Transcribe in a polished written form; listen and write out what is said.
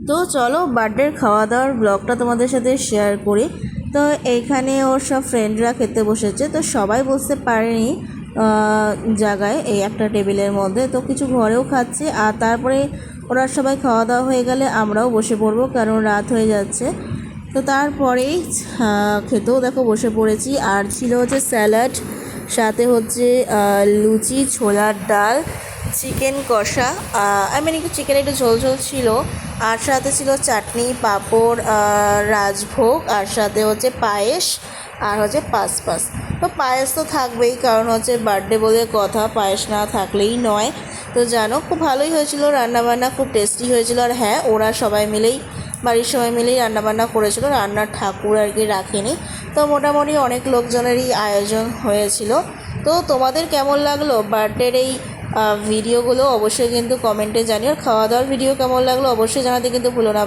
তো চলো বার্থডের খাওয়া দাওয়ার ব্লগটা তোমাদের সাথে শেয়ার করি। তো এইখানে ওর সব ফ্রেন্ডরা খেতে বসেছে, তো সবাই বসতে পারেনি জায়গায় এই একটা টেবিলের মধ্যে, তো কিছু ঘরেও খাচ্ছে। আর তারপরে ওরা সবাই খাওয়া দাওয়া হয়ে গেলে আমরাও বসে পড়বো, কারণ রাত হয়ে যাচ্ছে। তো তারপরেই খেতেও দেখো বসে পড়েছি। আর ছিল হচ্ছে স্যালাড, সাথে হচ্ছে লুচি, ছোলার ডাল, চিকেন কষা, একটু চিকেন একটু ঝোল ঝোল ছিল। আর সাথে ছিল চাটনি, পাঁপড়, রাজভোগ, আর সাথে হচ্ছে পায়েস, আর হচ্ছে পাসপাস। তো পায়েস তো থাকবেই, কারণ হচ্ছে বার্থডে বলে কথা, পায়েস না থাকলেই নয়। তো জানো খুব ভালোই হয়েছিল রান্নাবান্না, খুব টেস্টি হয়েছিল। আর হ্যাঁ, ওরা সবাই মিলেই, বাড়ির সবাই মিলেই রান্নাবান্না করেছিল, রান্নার ঠাকুর আর কি রাখেনি। তো মোটামুটি অনেক লোকজনেরই আয়োজন হয়েছিল। তো তোমাদের কেমন লাগলো বার্থডের এই ভিডিওগুলো অবশ্যই কিন্তু কমেন্টে জানিও। আর খাওয়া দাওয়ার ভিডিও কেমন লাগলো অবশ্যই জানাতে কিন্তু ভুলো না।